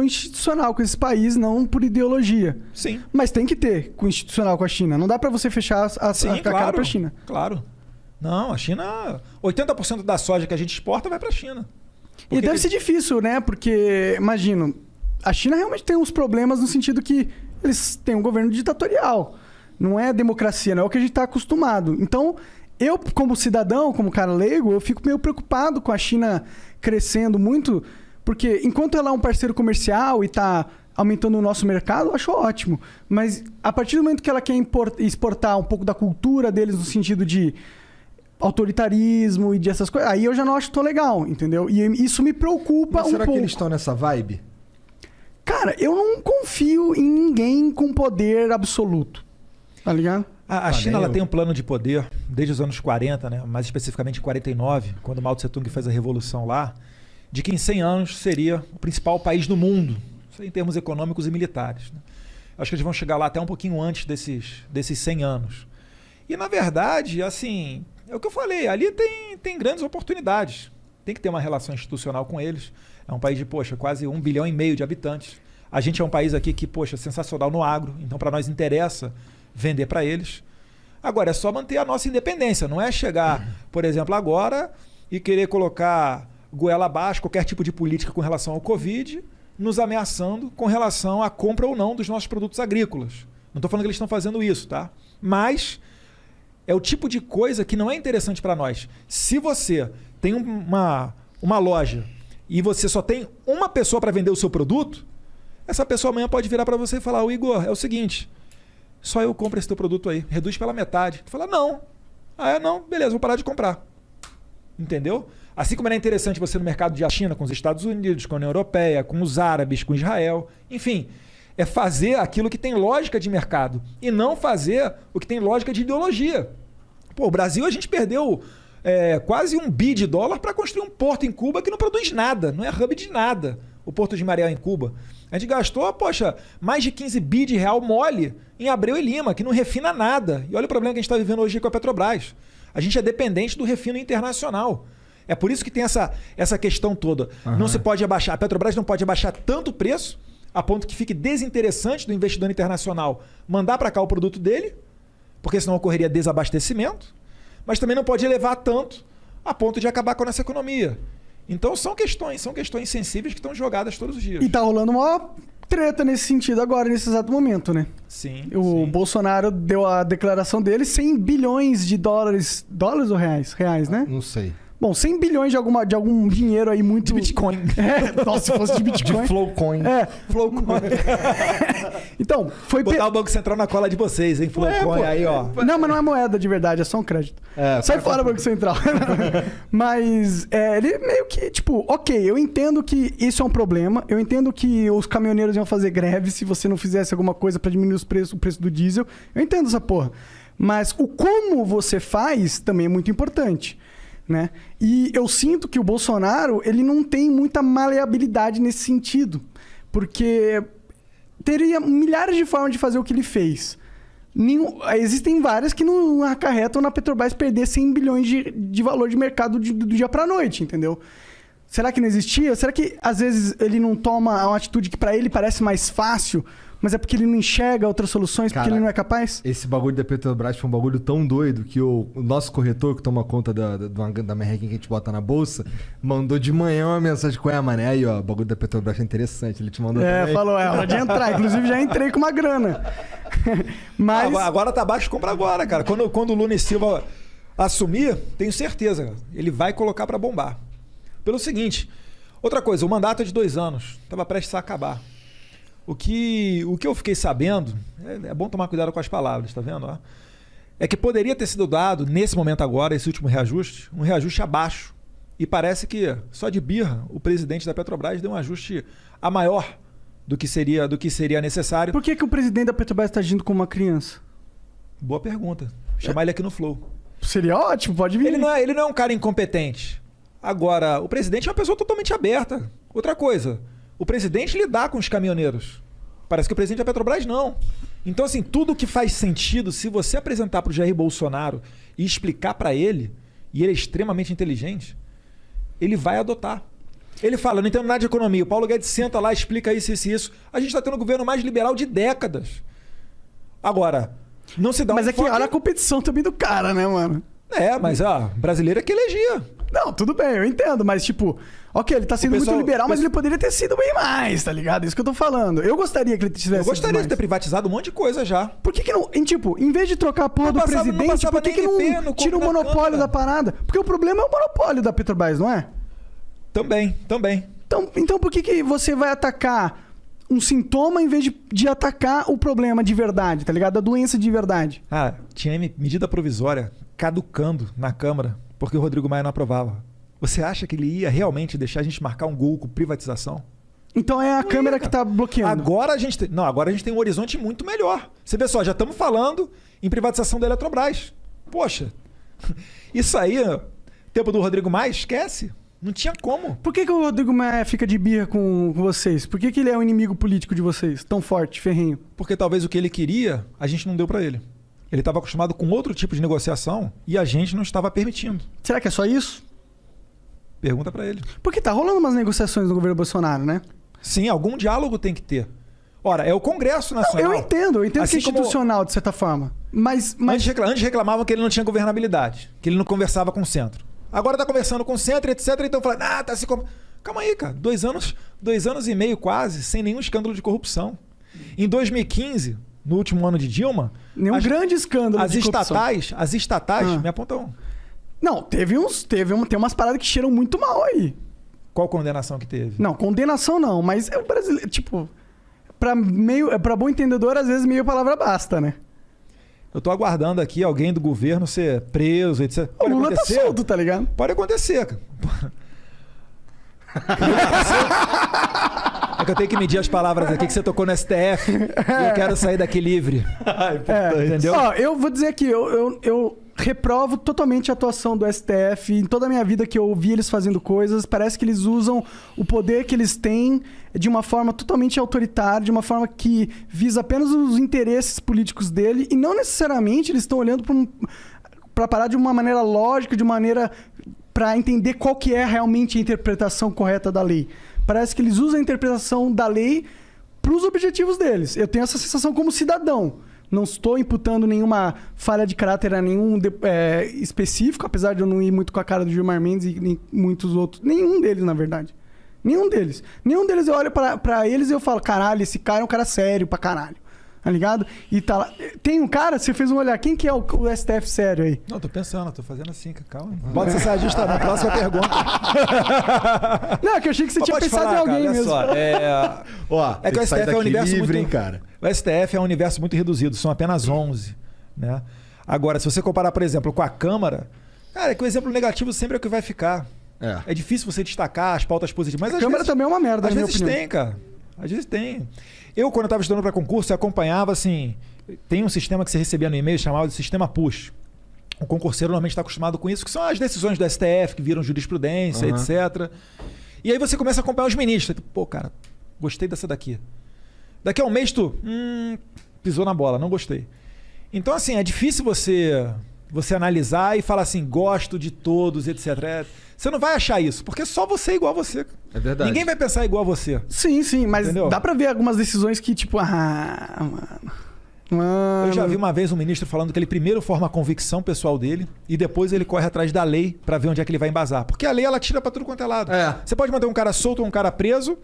institucional com esse país, não por ideologia. Sim. Mas tem que ter com institucional com a China. Não dá pra você fechar a cara pra China. Claro. Não, a China... 80% da soja que a gente exporta vai pra China. E deve ser difícil, né? Porque, imagino, a China realmente tem uns problemas no sentido que eles têm um governo ditatorial. Não é democracia, não é o que a gente tá acostumado. Então, eu, como cidadão, como cara leigo, eu fico meio preocupado com a China crescendo muito, porque enquanto ela é um parceiro comercial e tá aumentando o nosso mercado, eu acho ótimo. Mas a partir do momento que ela quer exportar um pouco da cultura deles no sentido de autoritarismo e dessas coisas, aí eu já não acho tão legal, entendeu? E isso me preocupa um pouco. Será que eles estão nessa vibe? Cara, eu não confio em ninguém com poder absoluto, tá ligado? A China ela tem um plano de poder desde os anos 40, né? Mais especificamente em 49, quando Mao Tse Tung fez a revolução lá, de que em 100 anos seria o principal país do mundo, isso em termos econômicos e militares, né? Acho que eles vão chegar lá até um pouquinho antes desses 100 anos. E, na verdade, assim... É o que eu falei, ali tem grandes oportunidades. Tem que ter uma relação institucional com eles. É um país de, quase 1,5 bilhão de habitantes. A gente é um país aqui que, sensacional no agro. Então, para nós interessa vender para eles. Agora, é só manter a nossa independência. Não é chegar, por exemplo, agora e querer colocar goela abaixo qualquer tipo de política com relação ao Covid, nos ameaçando com relação à compra ou não dos nossos produtos agrícolas. Não estou falando que eles estão fazendo isso, tá? Mas... é o tipo de coisa que não é interessante para nós. Se você tem uma loja e você só tem uma pessoa para vender o seu produto, essa pessoa amanhã pode virar para você e falar: Igor, é o seguinte, só eu compro esse teu produto aí, reduz pela metade. Tu fala: não. Não, beleza, vou parar de comprar. Entendeu? Assim como era interessante você no mercado de China, com os Estados Unidos, com a União Europeia, com os árabes, com Israel, enfim... é fazer aquilo que tem lógica de mercado e não fazer o que tem lógica de ideologia. O Brasil, a gente perdeu quase $1 bi para construir um porto em Cuba que não produz nada, não é hub de nada, o Porto de Mariel em Cuba. A gente gastou, mais de 15 bi de real mole em Abreu e Lima, que não refina nada. E olha o problema que a gente está vivendo hoje com a Petrobras. A gente é dependente do refino internacional. É por isso que tem essa questão toda. Uhum. Não se pode abaixar, a Petrobras não pode abaixar tanto o preço a ponto que fique desinteressante do investidor internacional mandar para cá o produto dele, porque senão ocorreria desabastecimento, mas também não pode elevar tanto a ponto de acabar com a nossa economia. Então são questões sensíveis que estão jogadas todos os dias. E tá rolando uma treta nesse sentido agora, nesse exato momento, né? Sim. O Bolsonaro deu a declaração dele, 100 bilhões de dólares. Dólares ou reais? Reais, né? Não sei. Bom, 100 bilhões de algum dinheiro aí muito... de Bitcoin. Nossa, se fosse de Bitcoin. De Flowcoin. Flowcoin. Então, foi... Botar o Banco Central na cola de vocês, hein? Flowcoin aí, ó. Não, mas não é moeda de verdade, é só um crédito. Sai fora, Banco Central. Mas ele meio que, ok, eu entendo que isso é um problema, eu entendo que os caminhoneiros iam fazer greve se você não fizesse alguma coisa pra diminuir o preço do diesel. Eu entendo essa porra. Mas o como você faz também é muito importante. Né? E eu sinto que o Bolsonaro ele não tem muita maleabilidade nesse sentido, porque teria milhares de formas de fazer o que ele fez. Existem várias que não acarretam na Petrobras perder 100 bilhões de valor de mercado do dia para a noite, entendeu? Será que não existia? Será que às vezes ele não toma uma atitude que para ele parece mais fácil, mas é porque ele não enxerga outras soluções, porque ele não é capaz? Esse bagulho da Petrobras foi um bagulho tão doido que o nosso corretor, que toma conta da merrequinha que a gente bota na bolsa, mandou de manhã uma mensagem com mané, aí ó, o bagulho da Petrobras é interessante, ele te mandou também. Falou, é hora de entrar. Inclusive já entrei com uma grana. Mas... agora tá baixo, compra agora, cara. Quando o Lula e Silva assumir, tenho certeza, ele vai colocar para bombar. Pelo seguinte, outra coisa, o mandato é de 2 anos, estava prestes a acabar. O que eu fiquei sabendo, é bom tomar cuidado com as palavras, tá vendo? Ó? É que poderia ter sido dado, nesse momento agora, esse último reajuste, um reajuste abaixo. E parece que, só de birra, o presidente da Petrobras deu um ajuste a maior do que seria necessário. Por que o presidente da Petrobras está agindo como uma criança? Boa pergunta. Chamar ele aqui no Flow. Seria ótimo, pode vir. Ele não é um cara incompetente. Agora, o presidente é uma pessoa totalmente aberta. Outra coisa... o presidente lidar com os caminhoneiros. Parece que o presidente da Petrobras não. Então, assim, tudo que faz sentido, se você apresentar para o Jair Bolsonaro e explicar para ele, e ele é extremamente inteligente, ele vai adotar. Ele fala, não entendo nada de economia. O Paulo Guedes senta lá, explica isso, isso e isso. A gente está tendo o governo mais liberal de décadas. Agora, não se dá Mas um é que olha a competição também do cara, né, mano? Mas brasileiro é que elegia. Não, tudo bem, eu entendo, mas tipo, ok, ele tá sendo muito liberal, mas ele poderia ter sido bem mais, tá ligado? Isso que eu tô falando. Eu gostaria que ele tivesse. Eu gostaria de ter privatizado um monte de coisa já. Por que não, em vez de trocar a porra do presidente, por que não tira o monopólio da parada? Porque o problema é o monopólio da Petrobras, não é? Também. Então por que você vai atacar um sintoma em vez de atacar o problema de verdade, tá ligado? A doença de verdade. Tinha medida provisória caducando na Câmara porque o Rodrigo Maia não aprovava. Você acha que ele ia realmente deixar a gente marcar um gol com privatização? Então é a Câmara que tá bloqueando. Agora a gente tem um horizonte muito melhor. Você vê só, já estamos falando em privatização da Eletrobras. Poxa, isso aí, tempo do Rodrigo Maia, esquece. Não tinha como. Por que o Rodrigo Maia fica de birra com vocês? Por que ele é o inimigo político de vocês? Tão forte, ferrenho? Porque talvez o que ele queria, a gente não deu para ele. Ele estava acostumado com outro tipo de negociação e a gente não estava permitindo. Será que é só isso? Pergunta para ele. Porque tá rolando umas negociações no governo Bolsonaro, né? Sim, algum diálogo tem que ter. Ora, é o Congresso Nacional. Não, eu entendo assim que é institucional, de certa forma. Mas... Antes reclamavam que ele não tinha governabilidade, que ele não conversava com o centro. Agora tá conversando com o centro, etc. Então fala, tá se... Calma aí, cara. 2 anos e meio quase, sem nenhum escândalo de corrupção. Em 2015, no último ano de Dilma... Nenhum grande escândalo de corrupção. As estatais me apontam... Não, tem umas paradas que cheiram muito mal aí. Qual condenação que teve? Não, condenação não, mas é o brasileiro, tipo... Pra bom entendedor, às vezes meio palavra basta, né? Eu tô aguardando aqui alguém do governo ser preso, etc. O Lula tá solto, tá ligado? Pode acontecer, cara. É que eu tenho que medir as palavras aqui que você tocou no STF. E eu quero sair daqui livre. Entendeu? Ó, eu vou dizer aqui, eu reprovo totalmente a atuação do STF. Em toda a minha vida que eu vi eles fazendo coisas, parece que eles usam o poder que eles têm de uma forma totalmente autoritária, de uma forma que visa apenas os interesses políticos dele e não necessariamente eles estão olhando para parar de uma maneira lógica, de maneira para entender qual que é realmente a interpretação correta da lei. Parece que eles usam a interpretação da lei para os objetivos deles. Eu tenho essa sensação como cidadão. Não estou imputando nenhuma falha de caráter a nenhum específico, apesar de eu não ir muito com a cara do Gilmar Mendes e nem muitos outros. Nenhum deles, na verdade. Nenhum deles. Nenhum deles eu olho pra eles e eu falo, caralho, esse cara é um cara sério pra caralho. Tá ligado? E tá lá. Tem um cara, você fez um olhar, quem que é o STF sério aí? Não, tô pensando, tô fazendo assim, calma. Pode ser ajustar na próxima pergunta. Não, que eu achei que você tinha pensado em alguém mesmo. Só, é que o STF é um universo livre, muito... hein, cara? O STF é um universo muito reduzido, são apenas 11, né? Agora, se você comparar, por exemplo, com a Câmara, cara, é que o exemplo negativo sempre é o que vai ficar. É difícil você destacar as pautas positivas. Mas a Câmara também é uma merda, às vezes tem, cara. Às vezes tem. Eu, quando eu estava estudando para concurso, eu acompanhava, assim... Tem um sistema que você recebia no e-mail chamado de sistema push. O concurseiro normalmente está acostumado com isso, que são as decisões do STF, que viram jurisprudência, etc. E aí você começa a acompanhar os ministros. Pô, cara, gostei dessa daqui. Daqui a um mês tu... pisou na bola, não gostei. Então, assim, é difícil você analisar e falar assim, gosto de todos, etc. Você não vai achar isso, porque só você é igual a você. É verdade. Ninguém vai pensar igual a você. Sim, mas entendeu? Dá pra ver algumas decisões que, tipo, mano... Eu já vi uma vez um ministro falando que ele primeiro forma a convicção pessoal dele e depois ele corre atrás da lei pra ver onde é que ele vai embasar. Porque a lei, ela tira pra tudo quanto é lado. Você pode manter um cara solto ou um cara preso